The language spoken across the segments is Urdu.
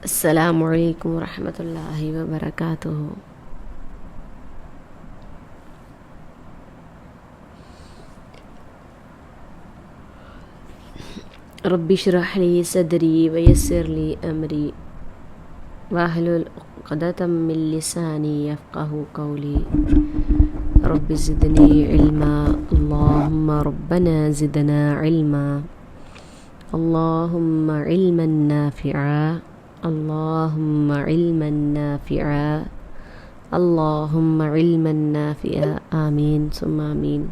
السلام علیکم ورحمۃ اللہ وبرکاتہ۔ رب اشرح لی صدری ویسر لی امری واحلل عقدۃ من لسانی یفقہوا قولی۔ رب زدنی علما، اللہم ربنا زدنا علما، اللہم علما نافعا، اللہم علما نافعا، اللہم علما نافعا، آمین ثم آمین۔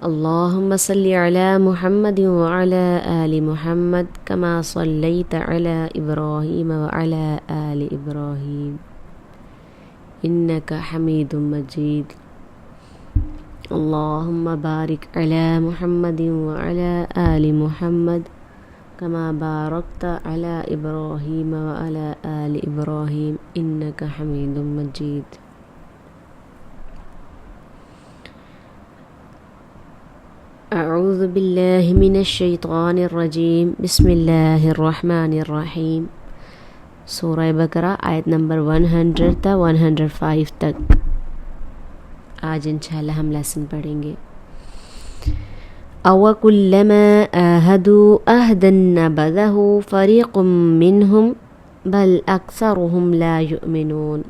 اللہم صلی علی محمد وعلی آل محمد کما صلیت علی ابراہیم وعلی آل ابراہیم انک حمید مجید۔ اللہم بارک علی محمد وعلی آل محمد کما بارکت علی ابراہیم وعلی آل ابراہیم انک حمید مجید۔ اعوذ باللہ من الشیطان الرجیم، بسم اللہ الرحمن الرحیم۔ سورہ بقرہ آیت نمبر 100 تا 105 تک آج انشاءاللہ ہم لیسن پڑھیں گے۔ أَوَكُلَّمَا عَاهَدُوا عَهْدًا نَبَذَهُ فَرِيقٌ مِّنْهُمْ بَلْ أَكْثَرُهُمْ لَا يُؤْمِنُونَ۔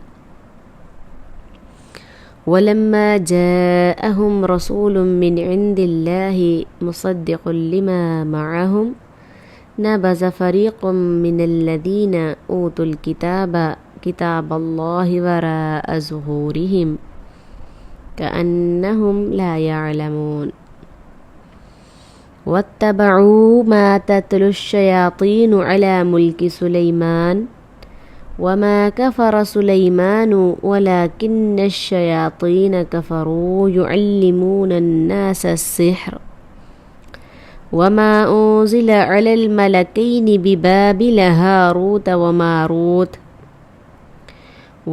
وَلَمَّا جَاءَهُمْ رَسُولٌ مِّنْ عِندِ اللَّهِ مُصَدِّقٌ لِمَا مَعَهُمْ نَبَذَ فَرِيقٌ مِّنَ الَّذِينَ أُوتُوا الْكِتَابَ كِتَابَ اللَّهِ وَرَاءَ ظُهُورِهِمْ كأنهم لا يعلمون۔ واتبعوا ما تتلو الشياطين على ملك سليمان وما كفر سليمان ولكن الشياطين كفروا يعلمون الناس السحر وما أنزل على الملكين ببابل هاروت وماروت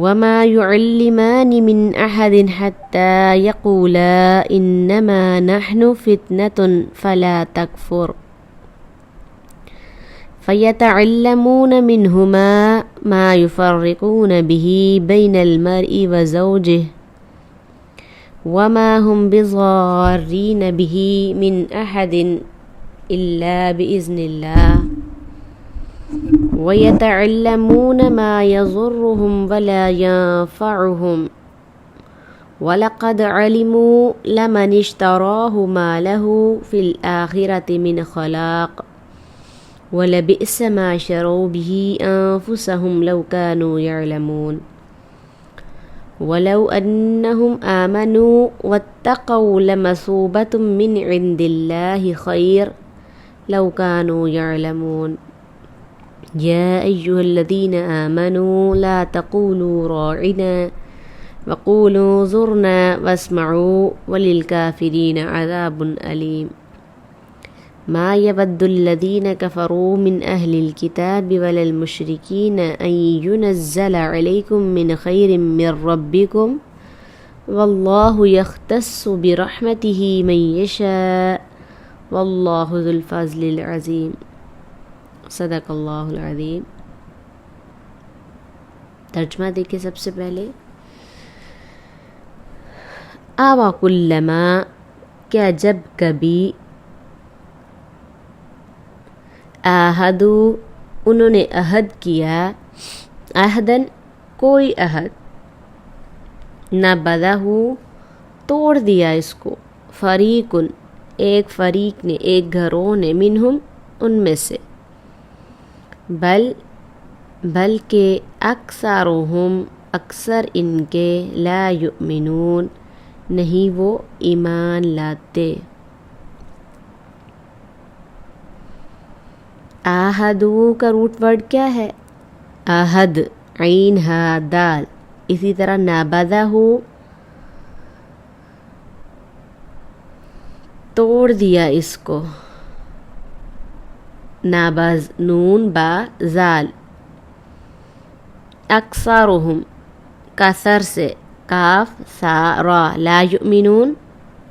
وما يعلمان من أحد حتى يقولا إنما نحن فتنة فلا تكفر فيتعلمون منهما ما يفرقون به بين المرء وزوجه وما هم بضارين به من أحد إلا بإذن الله وَيَتَعَلَّمُونَ مَا يَضُرُّهُمْ وَلَا يَنفَعُهُمْ وَلَقَدْ عَلِمُوا لَمَنِ اشْتَرَاهُ مَا لَهُ فِي الْآخِرَةِ مِنْ خَلَاقٍ وَلَبِئْسَ مَا شَرَوْا بِهِ أَنفُسَهُمْ لَوْ كَانُوا يَعْلَمُونَ وَلَوْ أَنَّهُمْ آمَنُوا وَاتَّقَوْا لَمَثُوبَةٌ مِّنْ عِندِ اللَّهِ خَيْرٌ لَوْ كَانُوا يَعْلَمُونَ۔ يا أيها الذين آمنوا لا تقولوا راعنا وقولوا انظرنا واسمعوا وللكافرين عذاب أليم۔ ما يود الذين كفروا من أهل الكتاب ولا المشركين أن ينزل عليكم من خير من ربكم والله يختص برحمته من يشاء والله ذو الفضل العظيم۔ صدق اللہ العظیم۔ ترجمہ دیکھیں سب سے پہلے۔ آوا کلما، کیا جب کبھی، آہدو انہوں نے عہد کیا، عہدن کوئی عہد، نبذہ توڑ دیا اس کو، فریقن ایک فریق نے، ایک گھروں نے، منہم ان میں سے، بلکہ اکثرہم اکثر ان کے، لا یؤمنون نہیں وہ ایمان لاتے۔ آہدو کا روٹ ورڈ کیا ہے؟ عہد، عین ہا دال۔ اسی طرح نبذہ توڑ دیا اس کو، نابز نون با زال۔ اکثرہم کثر سے، کاف سا را، لا یؤمنون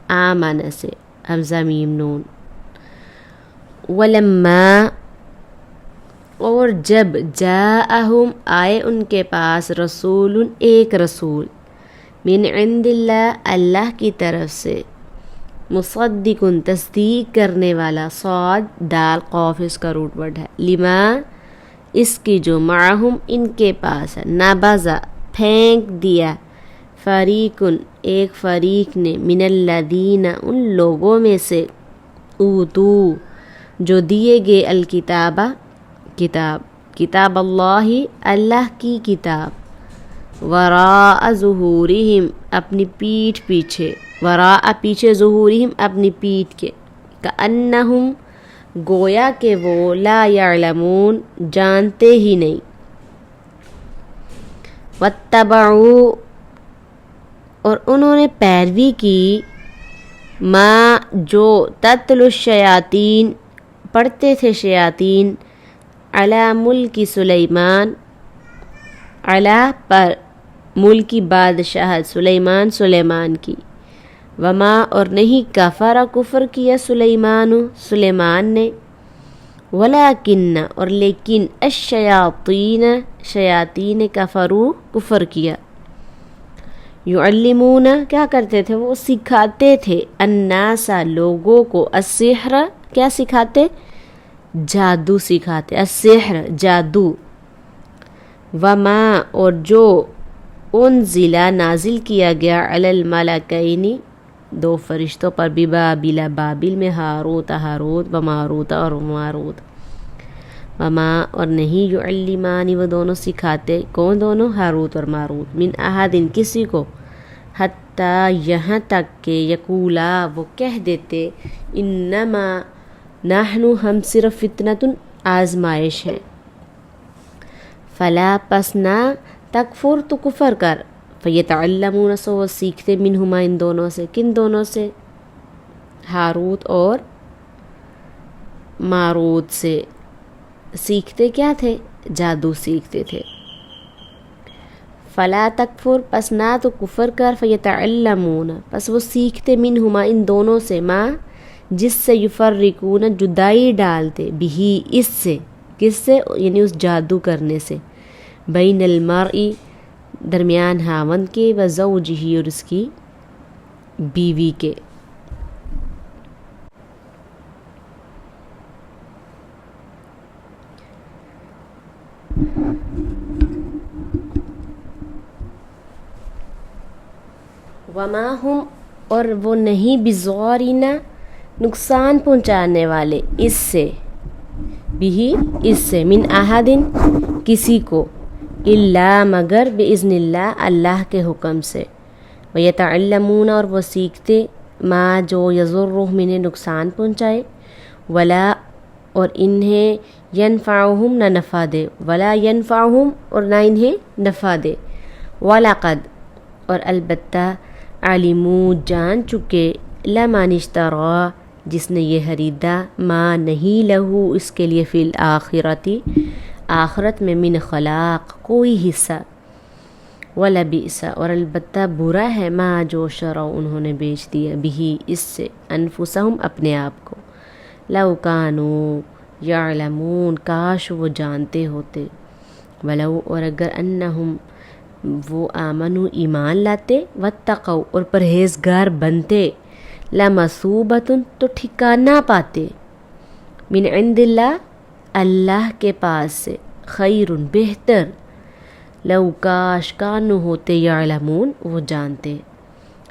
آمن سے، حمزہ میم نون، ولما اور جب جاءہم آئے ان کے پاس رسول ایک رسول من عند اللہ اللہ کی طرف سے مصدق تصدیق کرنے والا صاد دال قاف اس کا روٹ ورڈ ہے لما اس کی جو معہم ان کے پاس ہے نبذا پھینک دیا فریقن ایک فریق نے من الذین ان لوگوں میں سے اوتو جو دیے گئے الکتابہ کتاب اللہ اللہ کی کتاب وراء ظہورہم اپنی پیٹھ پیچھے وراء پیچھے ظہورہم اپنی پیٹھ کے کأنہم گویا کہ وہ لا یعلمون جانتے ہی نہیں واتبعوا اور انہوں نے پیروی کی ما جو تتلو الشیاطین پڑھتے تھے شیاطین علی ملک سلیمان علی پر ملکی بادشاہت سلیمان کی وما اور نہیں کفر کیا سلیمان نے ولیکن اور لیکن شیاطین کفروا کفر کیا یعلمون کیا کرتے تھے وہ سکھاتے تھے الناس لوگوں کو السحر کیا سکھاتے جادو سکھاتے السحر جادو وما اور جو انزل نازل کیا گیا علی الملکین دو فرشتوں پر ببابل بابل میں ہاروت و ماروت اور ماروت وما اور نہیں یعلمان وہ دونوں سکھاتے کون دونوں ہاروت اور ماروت من احد کسی کو حتیٰ یہاں تک کہ یقولا وہ کہہ دیتے انما نحن ہم صرف فتنۃ آزمائش ہے فلا پس نہ تکفر تو کفر کر فیتعلمون سو وہ سیکھتے منہما ان دونوں سے کن دونوں سے ہاروت اور ماروت سے سیکھتے کیا تھے جادو سیکھتے تھے فلا تکفر پس نہ تو کفر کر فیتعلمون پس وہ سیکھتے منہما ان دونوں سے ما جس سے یفرقون جدائی ڈالتے بھی اس سے کس سے یعنی اس جادو کرنے سے بین المرئی درمیان ہاوند کے و زوجہ اور اس کی بیوی کے وما ہم اور وہ نہیں بضارین نقصان پہنچانے والے اس سے بھی اس سے من احدن کسی کو الا مگر باذن اللہ اللہ کے حکم سے ویتعلمون اور وہ سیکھتے ما جو یضرہم انہیں نقصان پہنچائے ولا اور انہیں ینفعہم نہ نفع دے ولا ینفعہم اور نہ انہیں نفع دے وَلَقَدْ اور البتہ علموا جان چکے لمن اشترى جس نے یہ خریدا ما نہیں لہو اس کے لیے فی الآخرتی آخرت میں من خلاق کوئی حصہ وَلَبِئْسَ اور البتہ برا ہے ما جو شرعوا انہوں نے بیچ دیا بھی اس سے انفسہم اپنے آپ کو لو کانوا یعلمون کاش وہ جانتے ہوتے ولو اور اگر انہم وہ آمنو ایمان لاتے واتقوا اور پرہیزگار بنتے لمثوبۃ تو ٹھکانہ پاتے من عند اللہ اللہ کے پاس سے خیر بہتر لو کاش کانو ہوتے یعلمون وہ جانتے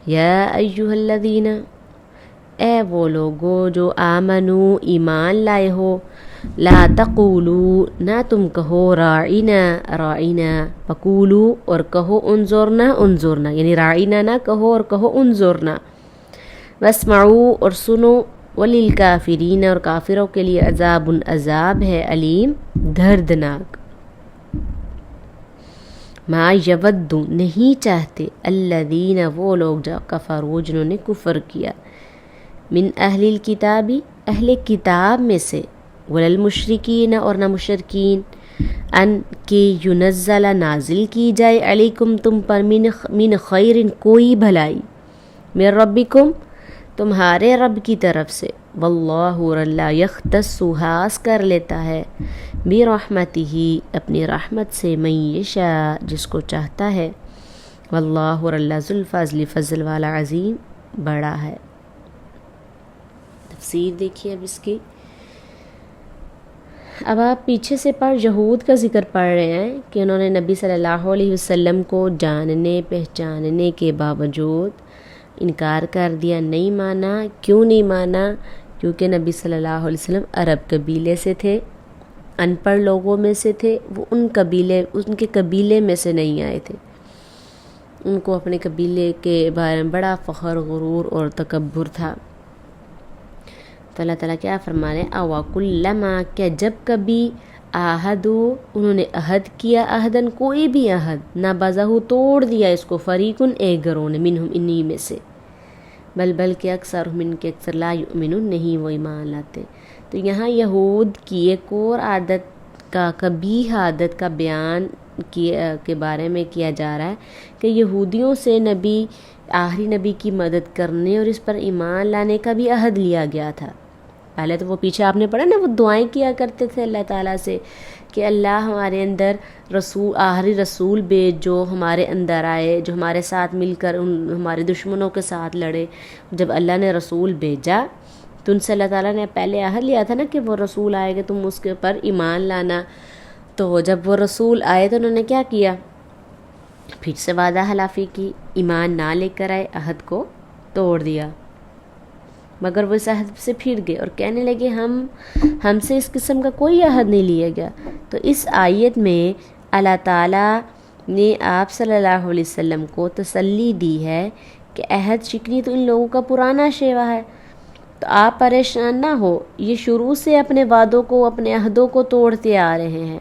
یا ایہا الذین اے وہ لوگو جو آمنو ایمان لائے ہو لا تقولو نہ تم کہو راعینا وقولو اور کہو انظرنا یعنی راعینا نہ کہو اور کہو انظرنا واسمعو اور سنو وللکافرین اور کافروں کے لیے عذاب ہے علیم دردناک ما یود نہیں چاہتے الذین وہ لوگ جو کفروا جنہوں نے کفر کیا من اہل الکتابی اہل کتاب میں سے وللمشرکین اور نہ مشرکین ان کہ ینزل نازل کی جائے علیکم تم پر من خیر کوئی بھلائی من ربکم تمہارے رب کی طرف سے واللہ اور اللہ یختص خاص کر لیتا ہے برحمتہ اپنی رحمت سے من یشاء جس کو چاہتا ہے، واللہ اور اللہ ذو الفضل فضل والا عظیم بڑا ہے۔ تفسیر دیکھیے اب اس کی۔ اب آپ پیچھے سے یہود کا ذکر پڑھ رہے ہیں کہ انہوں نے نبی صلی اللہ علیہ وسلم کو جاننے پہچاننے کے باوجود انکار کر دیا، نہیں مانا۔ کیوں نہیں مانا؟ کیونکہ نبی صلی اللہ علیہ وسلم عرب قبیلے سے تھے، ان پڑھ لوگوں میں سے تھے، وہ ان کے قبیلے میں سے نہیں آئے تھے۔ ان کو اپنے قبیلے کے بارے میں بڑا فخر، غرور اور تکبر تھا۔ تو اللہ تعالیٰ کیا فرما رہے ہیں، اَوَكُلَّمَا کہ جب کبھی عَاهَدُوا انہوں نے عہد کیا، عہدن کوئی بھی عہد، نَبَذَهُ توڑ دیا اس کو، فریقن ایک گروہ نے، منہم انہی میں سے، بلکہ اکثرہم ان کے اکثر لا یؤمنون نہیں وہ ایمان لاتے۔ تو یہاں یہود کی ایک اور عادت کا، قبیح عادت کا بیان کے بارے میں کیا جا رہا ہے کہ یہودیوں سے آخری نبی کی مدد کرنے اور اس پر ایمان لانے کا بھی عہد لیا گیا تھا۔ پہلے تو وہ پیچھے آپ نے پڑھا نا، وہ دعائیں کیا کرتے تھے اللہ تعالیٰ سے کہ اللہ ہمارے اندر آخری رسول بھیج جو ہمارے اندر آئے، جو ہمارے ساتھ مل کر ہمارے دشمنوں کے ساتھ لڑے۔ جب اللہ نے رسول بھیجا تو ان سے اللہ تعالیٰ نے پہلے عہد لیا تھا نا کہ وہ رسول آئے گا تم اس کے اوپر ایمان لانا۔ تو جب وہ رسول آئے تو انہوں نے کیا کیا؟ پھر سے وعدہ خلافی کی، ایمان نہ لے کر آئے، عہد کو توڑ دیا۔ مگر وہ اس عہد سے پھر گئے اور کہنے لگے ہم سے اس قسم کا کوئی عہد نہیں لیا گیا۔ تو اس آیت میں اللہ تعالیٰ نے آپ صلی اللہ علیہ وسلم کو تسلی دی ہے کہ عہد شکنی تو ان لوگوں کا پرانا شیوا ہے، تو آپ پریشان نہ ہو، یہ شروع سے اپنے وعدوں کو، اپنے عہدوں کو توڑتے آ رہے ہیں۔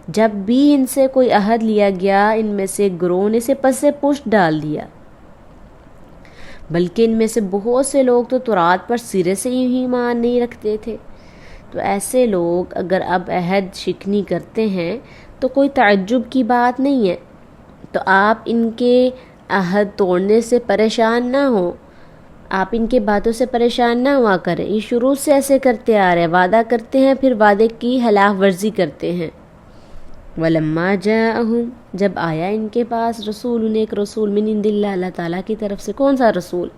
جب بھی ان سے کوئی عہد لیا گیا، ان میں سے گروہ نے اسے پس پشت ڈال دیا، بلکہ ان میں سے بہت سے لوگ تو تورات پر سرے سے ہی ایمان نہیں رکھتے تھے۔ تو ایسے لوگ اگر اب عہد شکنی کرتے ہیں تو کوئی تعجب کی بات نہیں ہے۔ تو آپ ان کے عہد توڑنے سے پریشان نہ ہوں، آپ ان کے باتوں سے پریشان نہ ہوا کریں، یہ شروع سے ایسے کرتے آ رہے ہیں، وعدہ کرتے ہیں پھر وعدے کی خلاف ورزی کرتے ہیں۔ وَلَمَّا جَاءَهُمْ جب آیا ان کے پاس رسول، ایک رسول من عند اللہ، اللہ تعالیٰ کی طرف سے۔ کون سا رسول؟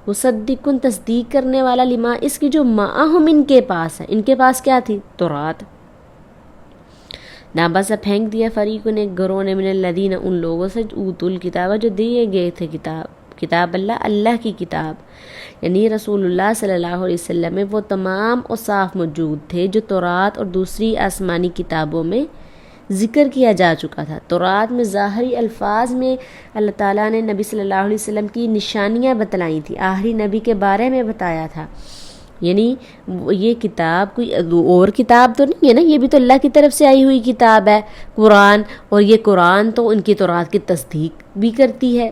مصدقن تصدیق کرنے والا، لما اس کی جو معہم ان کے پاس ہے۔ ان کے پاس کیا تھی؟ تورات۔ نابسا پھینک دیا فریقن ایک گروہ نے، من الذین ان لوگوں سے، اوتوا الکتاب جو دیے گئے تھے کتاب اللہ کی کتاب، یعنی رسول اللہ صلی اللہ علیہ وسلم میں وہ تمام اوصاف موجود تھے جو تورات اور دوسری آسمانی کتابوں میں ذکر کیا جا چکا تھا۔ تورات میں ظاہری الفاظ میں اللہ تعالیٰ نے نبی صلی اللہ علیہ وسلم کی نشانیاں بتلائی تھیں، آخری نبی کے بارے میں بتایا تھا۔ یعنی یہ کتاب کوئی اور کتاب تو نہیں ہے نا، یہ بھی تو اللہ کی طرف سے آئی ہوئی کتاب ہے، قرآن، اور یہ قرآن تو ان کی تورات کی تصدیق بھی کرتی ہے۔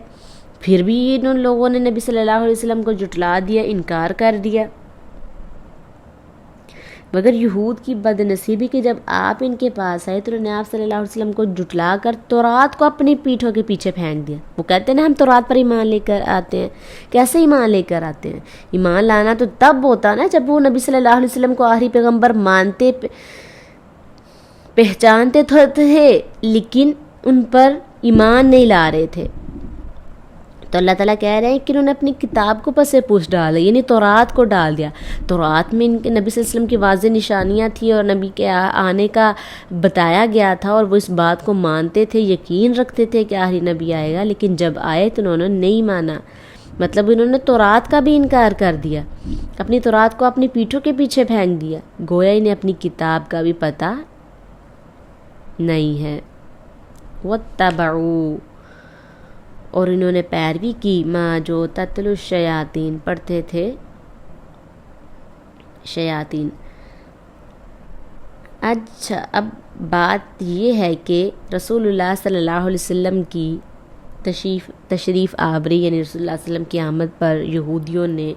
پھر بھی ان لوگوں نے نبی صلی اللہ علیہ وسلم کو جھٹلا دیا، انکار کر دیا۔ مگر یہود کی بد نصیبی کہ جب آپ ان کے پاس آئے تو انہوں نے آپ صلی اللہ علیہ وسلم کو جھٹلا کر تورات کو اپنی پیٹھوں کے پیچھے پھینک دیا۔ وہ کہتے ہیں نا ہم تورات پر ایمان لے کر آتے ہیں۔ کیسے ایمان لے کر آتے ہیں؟ ایمان لانا تو تب ہوتا نا جب وہ نبی صلی اللہ علیہ وسلم کو آخری پیغمبر مانتے پہچانتے تھے، لیکن ان پر ایمان نہیں لا رہے تھے۔ تو اللہ تعالیٰ کہہ رہے ہیں کہ انہوں نے اپنی کتاب کو پس پوچھ ڈالا، یعنی تورات کو ڈال دیا۔ تورات میں ان کے نبی صلی اللہ علیہ وسلم کی واضح نشانیاں تھیں اور نبی کے آنے کا بتایا گیا تھا، اور وہ اس بات کو مانتے تھے، یقین رکھتے تھے کہ آخری نبی آئے گا، لیکن جب آئے تو انہوں نے نہیں مانا۔ مطلب انہوں نے تورات کا بھی انکار کر دیا، اپنی تورات کو اپنی پیٹھوں کے پیچھے پھینک دیا، گویا انہیں اپنی کتاب کا بھی پتہ نہیں ہے۔ وَاتَّبَعُوا اور انہوں نے پیروی کی، ماں جو تتلو الشیاطین پڑھتے تھے شیاطین۔ اچھا، اب بات یہ ہے کہ رسول اللہ صلی اللہ علیہ وسلم کی تشریف آوری، یعنی رسول اللہ صلی اللہ علیہ وسلم کی آمد پر یہودیوں نے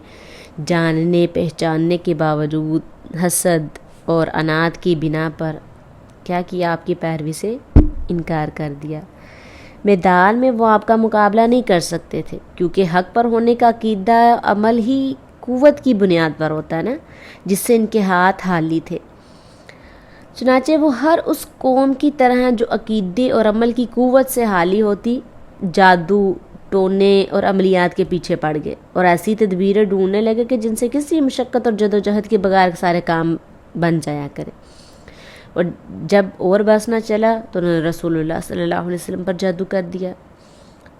جاننے پہچاننے کے باوجود حسد اور عناد کی بنا پر کیا کیا؟ آپ کی پیروی سے انکار کر دیا۔ میدان میں وہ آپ کا مقابلہ نہیں کر سکتے تھے، کیونکہ حق پر ہونے کا عقیدہ عمل ہی قوت کی بنیاد پر ہوتا ہے نا، جس سے ان کے ہاتھ حالی تھے۔ چنانچہ وہ ہر اس قوم کی طرح جو عقیدے اور عمل کی قوت سے حالی ہوتی، جادو، ٹونے اور عملیات کے پیچھے پڑ گئے اور ایسی تدبیریں ڈھونڈنے لگے کہ جن سے کسی مشقت اور جدوجہد کے بغیر سارے کام بن جایا کرے۔ اور جب اور بس نہ چلا تو انہوں نے رسول اللہ صلی اللہ علیہ وسلم پر جادو کر دیا۔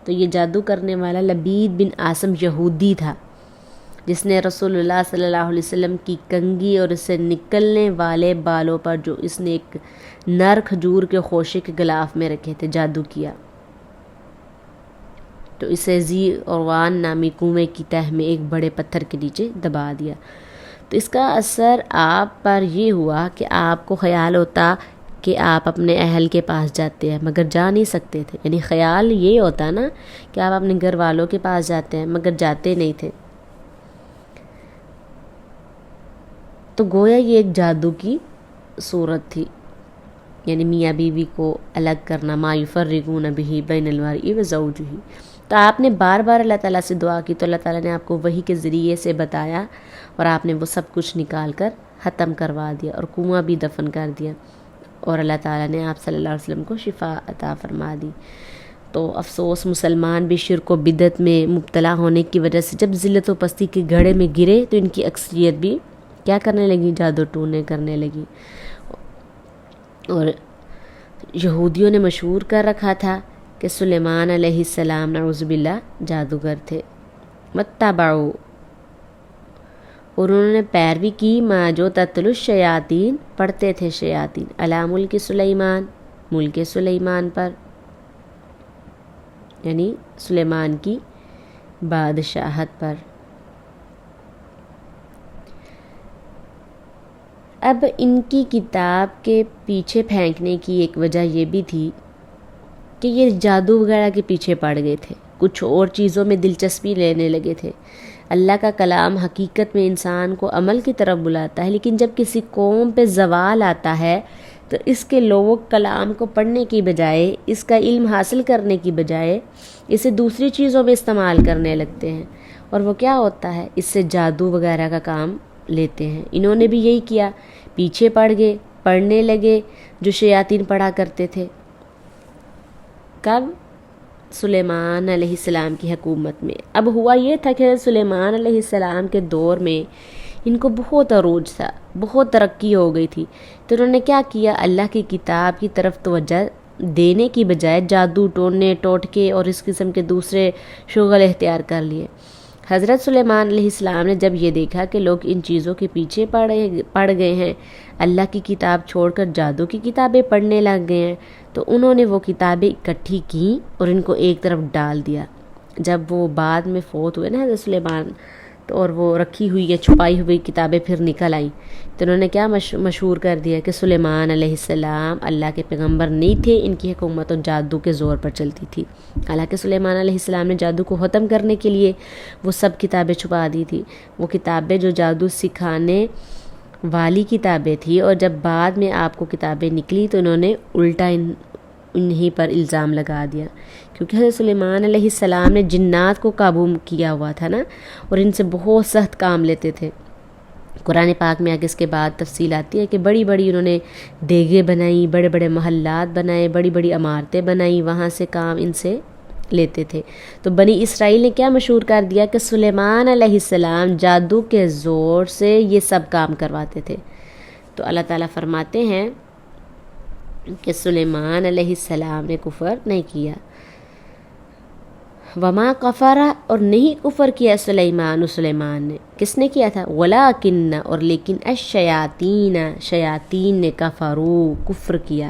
تو یہ جادو کرنے والا لبید بن عاصم یہودی تھا، جس نے رسول اللہ صلی اللہ علیہ وسلم کی کنگھی اور اس سے نکلنے والے بالوں پر جو اس نے ایک نر کھجور کے خوشے کے غلاف میں رکھے تھے جادو کیا، تو اسے ذی عروان نامی کنویں کی تہہ میں ایک بڑے پتھر کے نیچے دبا دیا۔ تو اس کا اثر آپ پر یہ ہوا کہ آپ کو خیال ہوتا کہ آپ اپنے اہل کے پاس جاتے ہیں مگر جا نہیں سکتے تھے، یعنی خیال یہ ہوتا نا کہ آپ اپنے گھر والوں کے پاس جاتے ہیں مگر جاتے نہیں تھے۔ تو گویا یہ ایک جادو کی صورت تھی، یعنی میاں بیوی کو الگ کرنا، ما یفرقون بہ بین المرء وزوجہ۔ تو آپ نے بار بار اللہ تعالیٰ سے دعا کی تو اللہ تعالیٰ نے آپ کو وحی کے ذریعے سے بتایا اور آپ نے وہ سب کچھ نکال کر ختم کروا دیا اور کنواں بھی دفن کر دیا، اور اللہ تعالیٰ نے آپ صلی اللہ علیہ وسلم کو شفا عطا فرما دی۔ تو افسوس مسلمان بھی شرک و بدعت میں مبتلا ہونے کی وجہ سے جب ذلت و پستی کے گڑھے میں گرے تو ان کی اکثریت بھی کیا کرنے لگی؟ جادو ٹونے کرنے لگی۔ اور یہودیوں نے مشہور کر رکھا تھا کہ سلیمان علیہ السلام نعوذ باللہ جادوگر تھے۔ متبعو، اور انہوں نے پیروی کی ما جو تتلو الشیاطین، پڑھتے تھے شیاطین، علی ملک سلیمان، ملک سلیمان پر، یعنی سلیمان کی بادشاہت پر۔ اب ان کی کتاب کے پیچھے پھینکنے کی ایک وجہ یہ بھی تھی کہ یہ جادو وغیرہ کے پیچھے پڑ گئے تھے، کچھ اور چیزوں میں دلچسپی لینے لگے تھے۔ اللہ کا کلام حقیقت میں انسان کو عمل کی طرف بلاتا ہے، لیکن جب کسی قوم پہ زوال آتا ہے تو اس کے لوگ کلام کو پڑھنے کی بجائے، اس کا علم حاصل کرنے کی بجائے اسے دوسری چیزوں میں استعمال کرنے لگتے ہیں، اور وہ کیا ہوتا ہے؟ اس سے جادو وغیرہ کا کام لیتے ہیں۔ انہوں نے بھی یہی کیا، پیچھے پڑ گئے، پڑھنے لگے جو شیاطین پڑھا کرتے تھے۔ کب؟ سلیمان علیہ السلام کی حکومت میں۔ اب ہوا یہ تھا کہ سلیمان علیہ السلام کے دور میں ان کو بہت عروج تھا، بہت ترقی ہو گئی تھی، تو انہوں نے کیا کیا؟ اللہ کی کتاب کی طرف توجہ دینے کی بجائے جادو، ٹونے، ٹوٹکے اور اس قسم کے دوسرے شغل اختیار کر لیے۔ حضرت سلیمان علیہ السلام نے جب یہ دیکھا کہ لوگ ان چیزوں کے پیچھے پڑ گئے ہیں، اللہ کی کتاب چھوڑ کر جادو کی کتابیں پڑھنے لگ گئے ہیں، تو انہوں نے وہ کتابیں اکٹھی کیں اور ان کو ایک طرف ڈال دیا۔ جب وہ بعد میں فوت ہوئے نا حضرت سلیمان، تو اور وہ رکھی ہوئی یا چھپائی ہوئی کتابیں پھر نکل آئیں، تو انہوں نے کیا مشہور کر دیا کہ سلیمان علیہ السلام اللہ کے پیغمبر نہیں تھے، ان کی حکومت اور جادو کے زور پر چلتی تھی۔ حالانکہ سلیمان علیہ السلام نے جادو کو ختم کرنے کے لیے وہ سب کتابیں چھپا دی تھی، وہ کتابیں جو جادو سکھانے والی کتابیں تھی، اور جب بعد میں آپ کو کتابیں نکلی تو انہوں نے الٹا انہی پر الزام لگا دیا، کیونکہ حضرت سلیمان علیہ السلام نے جنات کو قابو کیا ہوا تھا نا، اور ان سے بہت سخت کام لیتے تھے۔ قرآن پاک میں آگے اس کے بعد تفصیل آتی ہے کہ بڑی بڑی انہوں نے دیگیں بنائیں، بڑے بڑے محلات بنائے، بڑی بڑی عمارتیں بنائیں، وہاں سے کام ان سے لیتے تھے۔ تو بنی اسرائیل نے کیا مشہور کر دیا کہ سلیمان علیہ السلام جادو کے زور سے یہ سب کام کرواتے تھے۔ تو اللہ تعالیٰ فرماتے ہیں کہ سلیمان علیہ السلام نے کفر نہیں کیا، وما کفر، اور نہیں کفر کیا سلیمان نے، کس نے کیا تھا؟ ولیکن، اور لیکن الشیاطین، شیاطین نے کفروا، کفر کیا۔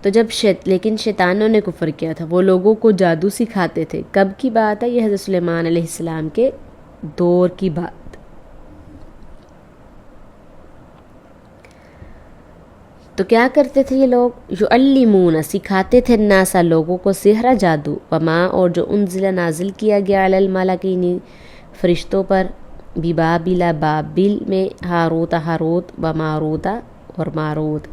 تو جب لیکن شیطانوں نے کفر کیا تھا، وہ لوگوں کو جادو سکھاتے تھے۔ کب کی بات ہے؟ یہ حضرت سلیمان علیہ السلام کے دور کی بات۔ تو کیا کرتے تھے یہ لوگ؟ یعلمون، سکھاتے تھے الناس، لوگوں کو، سحر، جادو، وما، اور جو انزل، نازل کیا گیا، علی الملکین، فرشتوں پر، ببابل، بابل میں، ہاروت، و ماروت، اور ماروت،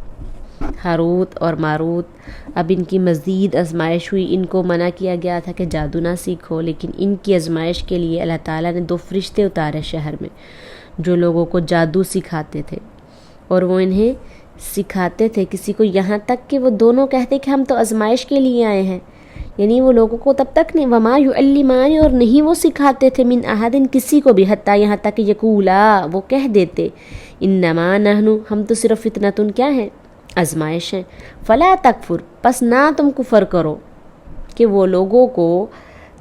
ہاروت اور ماروت۔ اب ان کی مزید آزمائش ہوئی، ان کو منع کیا گیا تھا کہ جادو نہ سیکھو، لیکن ان کی آزمائش کے لیے اللہ تعالیٰ نے 2 فرشتے اتارے شہر میں جو لوگوں کو جادو سکھاتے تھے، اور وہ انہیں سکھاتے تھے کسی کو یہاں تک کہ وہ دونوں کہتے کہ ہم تو آزمائش کے لیے آئے ہیں، یعنی وہ لوگوں کو تب تک نہیں، وما یعلمان، اور نہیں وہ سکھاتے تھے من احد کسی کو بھی، حتیٰ یہاں تک کہ یقولا وہ کہہ دیتے انما نحن ہم تو صرف فتنتن کیا ہے آزمائش ہیں، فلا تکفر پس نہ تم کفر کرو، کہ وہ لوگوں کو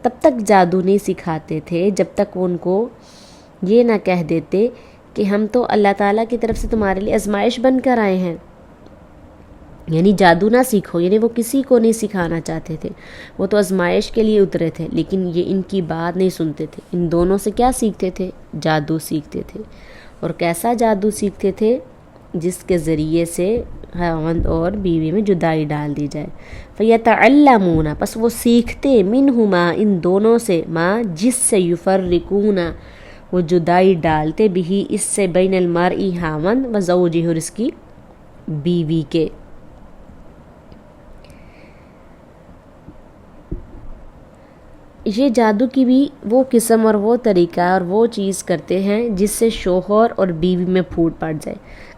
تب تک جادو نہیں سکھاتے تھے جب تک وہ ان کو یہ نہ کہہ دیتے کہ ہم تو اللہ تعالیٰ کی طرف سے تمہارے لیے آزمائش بن کر آئے ہیں، یعنی جادو نہ سیکھو، یعنی وہ کسی کو نہیں سکھانا چاہتے تھے، وہ تو آزمائش کے لیے اترے تھے، لیکن یہ ان کی بات نہیں سنتے تھے۔ ان دونوں سے کیا سیکھتے تھے؟ جادو سیکھتے تھے، اور کیسا جادو سیکھتے تھے؟ جس کے ذریعے سے خاوند اور بیوی میں جدائی ڈال دی جائے۔ فَيَتَعَلَّمُونَ پس وہ سیکھتے منہما ان دونوں سے، ما جس سے یفرقون وہ جدائی ڈالتے بھی اس سے بین المرء خاوند و زوجہ اور اس کی بیوی کے۔ یہ جادو کی بھی وہ قسم اور وہ طریقہ اور وہ چیز کرتے ہیں جس سے شوہر اور بیوی میں پھوٹ پڑ جائے،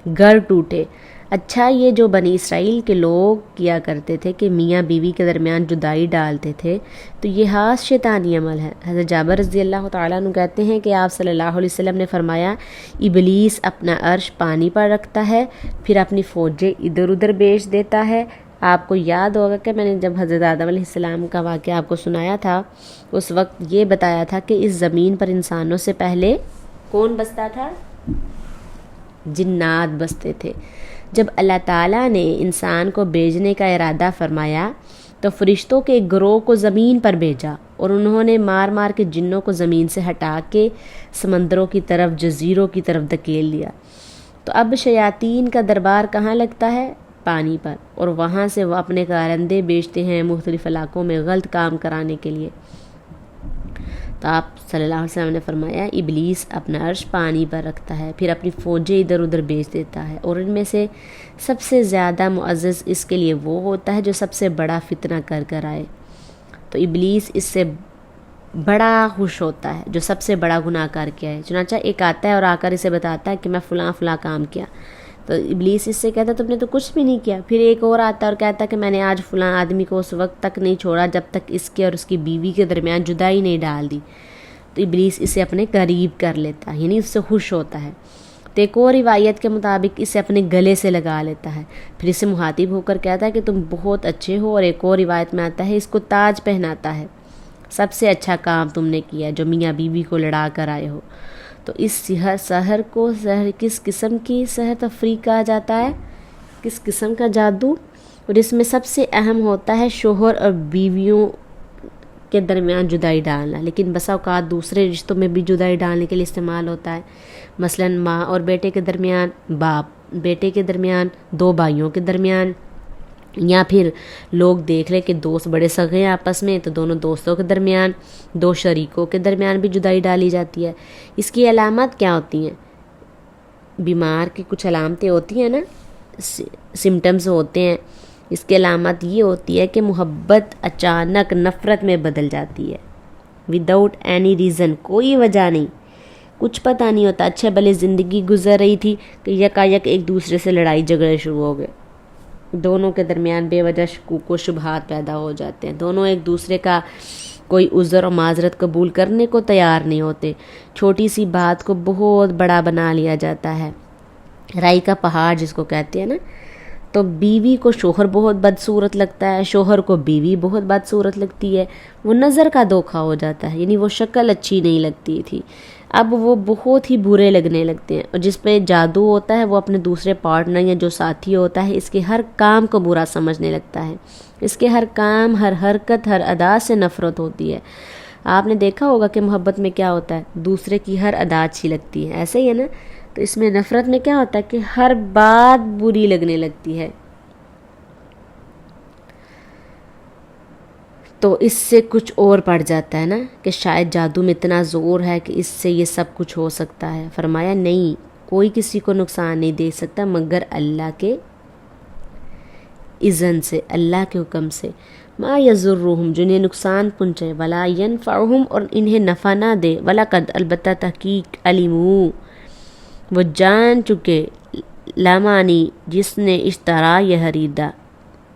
گھر ٹوٹے۔ اچھا، یہ جو بنی اسرائیل کے لوگ کیا کرتے تھے کہ میاں بیوی کے درمیان جدائی ڈالتے تھے، تو یہ خاص شیطانی عمل ہے۔ حضرت جابر رضی اللہ تعالیٰ عنہ کہتے ہیں کہ آپ صلی اللہ علیہ وسلم نے فرمایا، ابلیس اپنا عرش پانی پر رکھتا ہے، پھر اپنی فوجیں ادھر ادھر بھیج دیتا ہے۔ آپ کو یاد ہوگا کہ میں نے جب حضرت آدم علیہ السلام کا واقعہ آپ کو سنایا تھا، اس وقت یہ بتایا تھا کہ اس زمین پر انسانوں سے پہلے کون بستا تھا؟ جنات بستے تھے۔ جب اللہ تعالیٰ نے انسان کو بھیجنے کا ارادہ فرمایا تو فرشتوں کے ایک گروہ کو زمین پر بھیجا، اور انہوں نے مار مار کے جنوں کو زمین سے ہٹا کے سمندروں کی طرف، جزیروں کی طرف دھکیل دیا۔ تو اب شیاطین کا دربار کہاں لگتا ہے؟ پانی پر، اور وہاں سے وہ اپنے کارندے بیچتے ہیں مختلف علاقوں میں غلط کام کرانے کے لیے۔ تو آپ صلی اللہ علیہ وسلم نے فرمایا، ابلیس اپنا عرش پانی پر رکھتا ہے، پھر اپنی فوجیں ادھر ادھر بیچ دیتا ہے، اور ان میں سے سب سے زیادہ معزز اس کے لیے وہ ہوتا ہے جو سب سے بڑا فتنہ کر کر آئے۔ تو ابلیس اس سے بڑا خوش ہوتا ہے جو سب سے بڑا گناہ کر کے آئے۔ چنانچہ ایک آتا ہے اور آ کر اسے بتاتا ہے کہ میں فلاں فلاں کام کیا، تو ابلیس اس سے کہتا ہے تم نے تو کچھ بھی نہیں کیا۔ پھر ایک اور آتا ہے اور کہتا ہے کہ میں نے آج فلاں آدمی کو اس وقت تک نہیں چھوڑا جب تک اس کے اور اس کی بیوی کے درمیان جدائی نہیں ڈال دی۔ تو ابلیس اسے اپنے قریب کر لیتا ہے، یعنی اس سے خوش ہوتا ہے۔ تو ایک اور روایت کے مطابق اسے اپنے گلے سے لگا لیتا ہے، پھر اسے مخاطب ہو کر کہتا ہے کہ تم بہت اچھے ہو، اور ایک اور روایت میں آتا ہے اس کو تاج پہناتا ہے، سب سے اچھا کام تم نے کیا جو میاں بیوی کو لڑا کر آئے ہو۔ تو اس سحر کو کس قسم کی سحر تفریح کہا جاتا ہے؟ کس قسم کا جادو؟ اور اس میں سب سے اہم ہوتا ہے شوہر اور بیویوں کے درمیان جدائی ڈالنا، لیکن بسا اوقات دوسرے رشتوں میں بھی جدائی ڈالنے کے لیے استعمال ہوتا ہے، مثلا ماں اور بیٹے کے درمیان، باپ بیٹے کے درمیان، 2 بھائیوں کے درمیان، یا پھر لوگ دیکھ لیں کہ دوست بڑے سگے ہیں آپس میں تو دونوں دوستوں کے درمیان، 2 شریکوں کے درمیان بھی جدائی ڈالی جاتی ہے۔ اس کی علامات کیا ہوتی ہیں؟ بیمار کی کچھ علامتیں ہوتی ہیں نا، سمٹمز ہوتے ہیں۔ اس کی علامت یہ ہوتی ہے کہ محبت اچانک نفرت میں بدل جاتی ہے، وداؤٹ اینی ریزن، کوئی وجہ نہیں، کچھ پتہ نہیں ہوتا، اچھے بھلے زندگی گزر رہی تھی کہ یکایک ایک دوسرے سے لڑائی جھگڑے شروع ہو گئے، دونوں کے درمیان بے وجہ شکوک و شبہات پیدا ہو جاتے ہیں، دونوں ایک دوسرے کا کوئی عذر و معذرت قبول کرنے کو تیار نہیں ہوتے، چھوٹی سی بات کو بہت بڑا بنا لیا جاتا ہے، رائی کا پہاڑ جس کو کہتے ہیں نا۔ تو بیوی کو شوہر بہت بدصورت لگتا ہے، شوہر کو بیوی بہت بدصورت لگتی ہے، وہ نظر کا دھوکا ہو جاتا ہے، یعنی وہ شکل اچھی نہیں لگتی تھی، اب وہ بہت ہی برے لگنے لگتے ہیں، اور جس پہ جادو ہوتا ہے وہ اپنے دوسرے پارٹنر یا جو ساتھی ہوتا ہے اس کے ہر کام کو برا سمجھنے لگتا ہے، اس کے ہر کام، ہر حرکت، ہر ادا سے نفرت ہوتی ہے۔ آپ نے دیکھا ہوگا کہ محبت میں کیا ہوتا ہے، دوسرے کی ہر ادا اچھی لگتی ہے، ایسے ہی ہے نا؟ تو اس میں نفرت میں کیا ہوتا ہے کہ ہر بات بری لگنے لگتی ہے۔ تو اس سے کچھ اور پڑ جاتا ہے نا کہ شاید جادو میں اتنا زور ہے کہ اس سے یہ سب کچھ ہو سکتا ہے۔ فرمایا نہیں، کوئی کسی کو نقصان نہیں دے سکتا مگر اللہ کے اذن سے، اللہ کے حکم سے، ما یضرہم جنہیں نقصان پہنچے، ولا ینفعہم اور انہیں نفع نہ دے، وَلَقَدْ البتہ تحقیق علموا وہ جان چکے، لامانی جس نے اشترا یہ خریدا،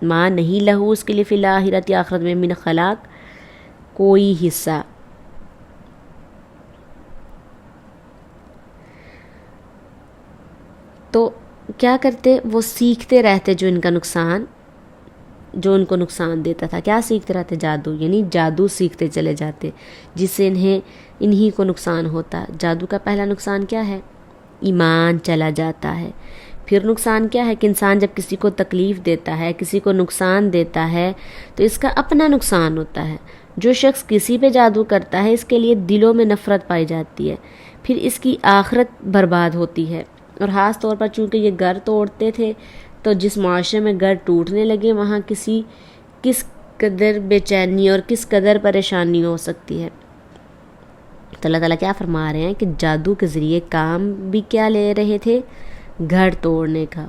ماں نہیں لہو اس کے لیے فی الآخرت آخرت میں من خلاق کوئی حصہ۔ تو کیا کرتے وہ سیکھتے رہتے جو ان کو نقصان دیتا تھا، کیا سیکھتے رہتے؟ جادو، یعنی جادو سیکھتے چلے جاتے جس سے انہی کو نقصان ہوتا۔ جادو کا پہلا نقصان کیا ہے؟ ایمان چلا جاتا ہے۔ پھر نقصان کیا ہے کہ انسان جب کسی کو تکلیف دیتا ہے، کسی کو نقصان دیتا ہے تو اس کا اپنا نقصان ہوتا ہے۔ جو شخص کسی پہ جادو کرتا ہے اس کے لیے دلوں میں نفرت پائی جاتی ہے، پھر اس کی آخرت برباد ہوتی ہے۔ اور خاص طور پر چونکہ یہ گھر توڑتے تھے تو جس معاشرے میں گھر ٹوٹنے لگے وہاں کس قدر بے چینی اور کس قدر پریشانی ہو سکتی ہے۔ تو اللہ تعالیٰ کیا فرما رہے ہیں کہ جادو کے ذریعے کام بھی کیا لے رہے تھے؟ گھر توڑنے کا،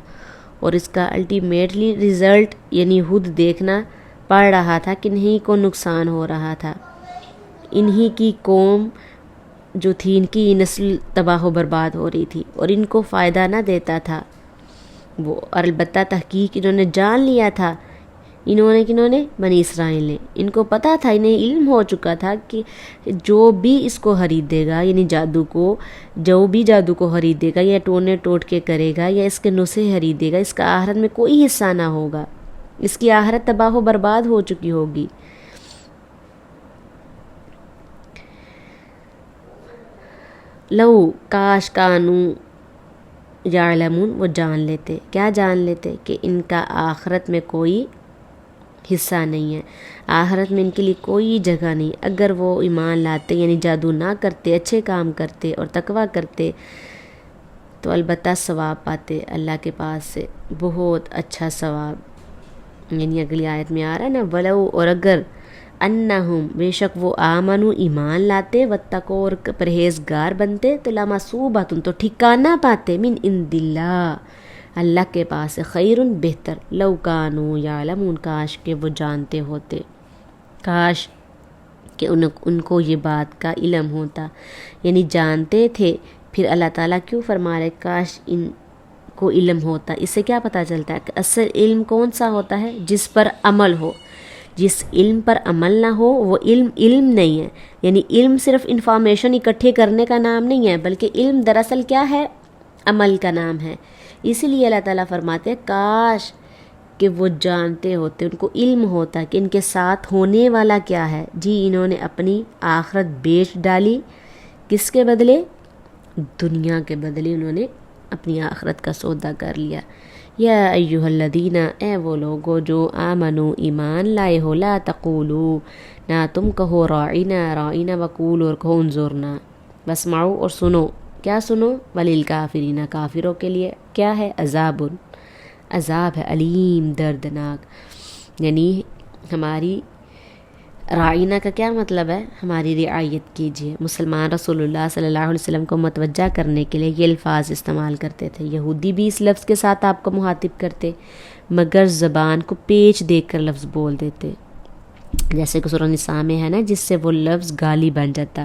اور اس کا الٹیمیٹلی ریزلٹ یعنی خود دیکھنا پڑ رہا تھا کہ انہی کو نقصان ہو رہا تھا، انہی کی قوم جو تھی ان کی نسل تباہ و برباد ہو رہی تھی اور ان کو فائدہ نہ دیتا تھا وہ۔ اور البتہ تحقیق انہوں نے جان لیا تھا، کنہوں نے؟ بنی اسرائیل نے۔ ان کو پتہ تھا، انہیں علم ہو چکا تھا کہ جو بھی اس کو خریدے گا، یعنی جو بھی جادو کو خریدے گا یا ٹونے ٹوٹ کے کرے گا یا اس کے نسخے خریدے گا، اس کا آخرت میں کوئی حصہ نہ ہوگا، اس کی آخرت تباہ و برباد ہو چکی ہوگی۔ لو کاش کانو یعلمون وہ جان لیتے، کیا جان لیتے؟ کہ ان کا آخرت میں کوئی حصہ نہیں ہے، آخرت میں ان کے لیے کوئی جگہ نہیں۔ اگر وہ ایمان لاتے یعنی جادو نہ کرتے، اچھے کام کرتے اور تقویٰ کرتے تو البتہ ثواب پاتے اللہ کے پاس سے، بہت اچھا ثواب۔ یعنی اگلی آیت میں آ رہا ہے نا، ولو اور اگر انہم بے شک وہ آمنو ایمان لاتے، واتقوا اور پرہیزگار بنتے، تو لمثوبۃ تو ٹھکانہ پاتے، من عند اللہ کے پاس خیر بہتر، لو کانوا یعلمون کاش کہ وہ جانتے ہوتے، کاش کہ ان کو یہ بات کا علم ہوتا، یعنی جانتے تھے۔ پھر اللہ تعالیٰ کیوں فرما رہے کاش ان کو علم ہوتا؟ اس سے کیا پتہ چلتا ہے کہ اصل علم کون سا ہوتا ہے؟ جس پر عمل ہو۔ جس علم پر عمل نہ ہو وہ علم نہیں ہے، یعنی علم صرف انفارمیشن اکٹھے کرنے کا نام نہیں ہے، بلکہ علم دراصل کیا ہے؟ عمل کا نام ہے۔ اسی لیے اللہ تعالیٰ فرماتے ہیں کاش کہ وہ جانتے ہوتے، ان کو علم ہوتا کہ ان کے ساتھ ہونے والا کیا ہے۔ جی انہوں نے اپنی آخرت بیچ ڈالی، کس کے بدلے؟ دنیا کے بدلے انہوں نے اپنی آخرت کا سودا کر لیا۔ یا ایہا الذین اے وہ لوگو جو آمنو ایمان لائے ہو، لا تقولو نہ تم کہو راعینا وقولو اور کہو انظرنا، واسمعوا اور سنو، کیا سنو؟ وللکافرین کافروں کے لیے کیا ہے؟ عذاب ہے علیم دردناک۔ یعنی ہماری راعینا کا کیا مطلب ہے؟ ہماری رعایت کیجیے۔ مسلمان رسول اللہ صلی اللہ علیہ وسلم کو متوجہ کرنے کے لیے یہ الفاظ استعمال کرتے تھے۔ یہودی بھی اس لفظ کے ساتھ آپ کو مخاطب کرتے مگر زبان کو پیچ دے کر لفظ بول دیتے، جیسے کہ سورہ نساء میں ہے نا، جس سے وہ لفظ گالی بن جاتا۔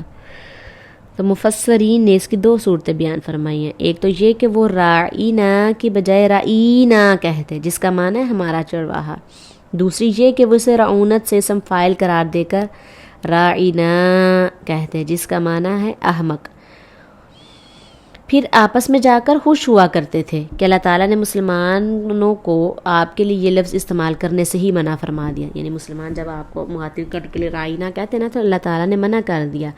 تو مفسرین نے اس کی دو صورتیں بیان فرمائی ہیں، ایک تو یہ کہ وہ راعینا کی بجائے رعینا کہتے جس کا معنی ہے ہمارا چرواہا، دوسری یہ کہ وہ اسے رعونت سے اسم فاعل قرار دے کر راعینا کہتے جس کا معنی ہے احمق۔ پھر آپس میں جا کر خوش ہوا کرتے تھے کہ اللہ تعالیٰ نے مسلمانوں کو آپ کے لیے یہ لفظ استعمال کرنے سے ہی منع فرما دیا، یعنی مسلمان جب آپ کو مخاطب کر کے لیے راعینا کہتے نا تو اللہ تعالیٰ نے منع کر دیا،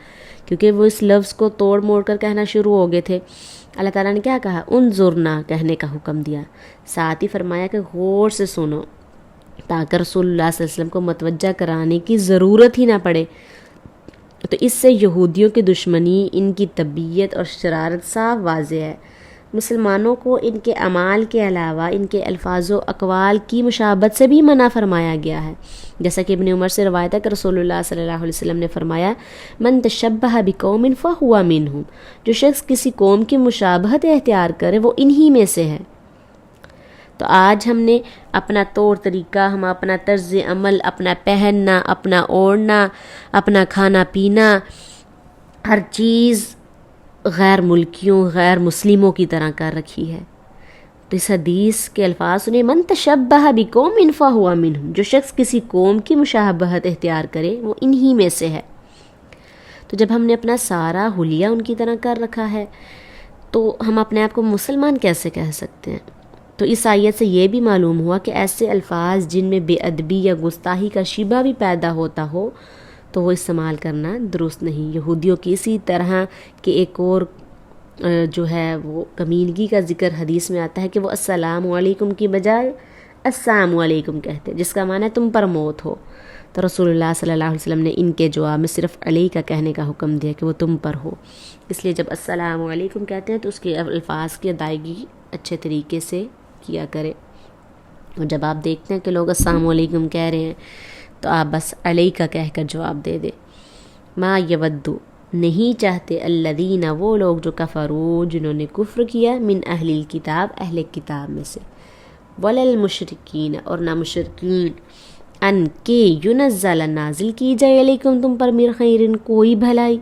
کیونکہ وہ اس لفظ کو توڑ موڑ کر کہنا شروع ہو گئے تھے۔ اللہ تعالیٰ نے کیا کہا؟ انظرنا کہنے کا حکم دیا، ساتھ ہی فرمایا کہ غور سے سنو، تاکہ رسول اللہ صلی اللہ علیہ وسلم کو متوجہ کرانے کی ضرورت ہی نہ پڑے۔ تو اس سے یہودیوں کی دشمنی، ان کی طبیعت اور شرارت صاف واضح ہے۔ مسلمانوں کو ان کے اعمال کے علاوہ ان کے الفاظ و اقوال کی مشابہت سے بھی منع فرمایا گیا ہے، جیسا کہ ابن عمر سے روایت ہے کہ رسول اللہ صلی اللہ علیہ وسلم نے فرمایا من تشبہ بقوم فہو منہم، جو شخص کسی قوم کی مشابہت اختیار کرے وہ انہی میں سے ہے۔ تو آج ہم نے اپنا طور طریقہ، ہم اپنا طرز عمل، اپنا پہننا، اپنا اوڑھنا، اپنا کھانا پینا، ہر چیز غیر ملکیوں، غیر مسلموں کی طرح کر رکھی ہے۔ تو اس حدیث کے الفاظ سنیں، من تشبہ بقوم فہو منہم، جو شخص کسی قوم کی مشابہت اختیار کرے وہ انہی میں سے ہے۔ تو جب ہم نے اپنا سارا حلیہ ان کی طرح کر رکھا ہے تو ہم اپنے آپ کو مسلمان کیسے کہہ سکتے ہیں؟ تو اس آیت سے یہ بھی معلوم ہوا کہ ایسے الفاظ جن میں بے ادبی یا گستاخی کا شبہ بھی پیدا ہوتا ہو تو وہ استعمال کرنا درست نہیں۔ یہودیوں کی اسی طرح کہ ایک اور جو ہے وہ کمینگی کا ذکر حدیث میں آتا ہے کہ وہ السلام علیکم کی بجائے السلام علیکم کہتے، جس کا معنی ہے تم پر موت ہو۔ تو رسول اللہ صلی اللہ علیہ وسلم نے ان کے جواب میں صرف علی کا کہنے کا حکم دیا کہ وہ تم پر ہو۔ اس لیے جب السلام علیکم کہتے ہیں تو اس کے الفاظ کی ادائیگی اچھے طریقے سے کیا کرے، اور جب آپ دیکھتے ہیں کہ لوگ السلام علیکم کہہ رہے ہیں تو آپ بس علی کا کہہ کر جواب دے دیں۔ ما یودو، نہیں چاہتے، الذین، وہ لوگ جو کفروا، جنہوں نے کفر کیا، من اہل الکتاب، اہل کتاب میں سے، وللمشرکین، اور نہ مشرکین، ان کے ینزل، نازل کی جائے، علیکم، تم پر، من خیرن، کوئی بھلائی،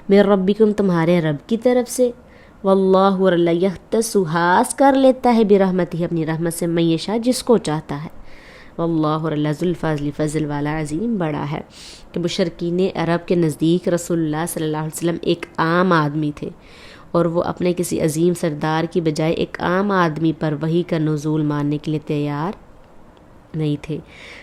من ربکم، تمہارے رب کی طرف سے، واللہ، اور اللہ، یختص، خاص کر لیتا ہے، برحمتہ، اپنی رحمت سے، من یشاء، جس کو چاہتا ہے، واللہ، اور اللہ، ذو الفضل، فضل والا، عظیم، بڑا ہے۔ کہ مشرکین عرب کے نزدیک رسول اللہ صلی اللہ علیہ وسلم ایک عام آدمی تھے، اور وہ اپنے کسی عظیم سردار کی بجائے ایک عام آدمی پر وحی کا نزول ماننے کے لیے تیار نہیں تھے،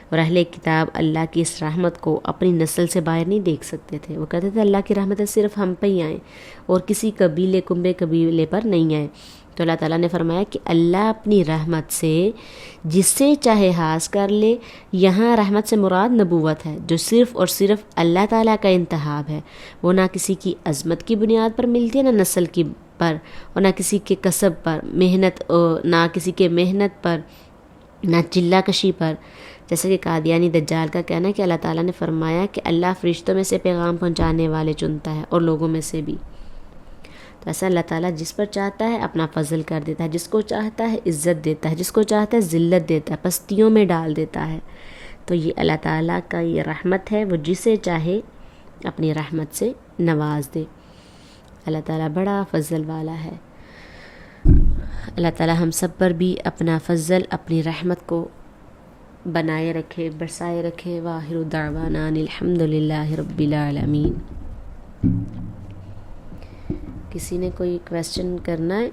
اور اہل کتاب اللہ کی اس رحمت کو اپنی نسل سے باہر نہیں دیکھ سکتے تھے۔ وہ کہتے تھے اللہ کی رحمتیں صرف ہم پہ ہی آئیں اور کسی قبیلے، کنبے قبیلے پر نہیں آئیں۔ تو اللہ تعالیٰ نے فرمایا کہ اللہ اپنی رحمت سے جس سے چاہے حاصل کر لے۔ یہاں رحمت سے مراد نبوت ہے، جو صرف اور صرف اللہ تعالیٰ کا انتخاب ہے، وہ نہ کسی کی عظمت کی بنیاد پر ملتی ہے، نہ نسل کی پر، اور نہ کسی کے کسب پر، نہ کسی کے محنت پر، نہ چلہ کشی پر۔ جیسے کہ قادیانی دجال کا کہنا ہے کہ اللہ تعالیٰ نے فرمایا کہ اللہ فرشتوں میں سے پیغام پہنچانے والے چنتا ہے اور لوگوں میں سے بھی۔ تو ایسا اللہ تعالیٰ جس پر چاہتا ہے اپنا فضل کر دیتا ہے، جس کو چاہتا ہے عزت دیتا ہے، جس کو چاہتا ہے ذلت دیتا ہے، پستیوں میں ڈال دیتا ہے۔ تو یہ اللہ تعالیٰ کا یہ رحمت ہے، وہ جسے چاہے اپنی رحمت سے نواز دے۔ اللہ تعالیٰ بڑا فضل والا ہے۔ اللہ تعالیٰ ہم سب پر بھی اپنا فضل، اپنی رحمت کو بنائے رکھے، برسائے رکھے۔ وآخر دعوانا ان الحمد للہ رب العالمین۔ کسی نے کوئی کویسچن کرنا ہے؟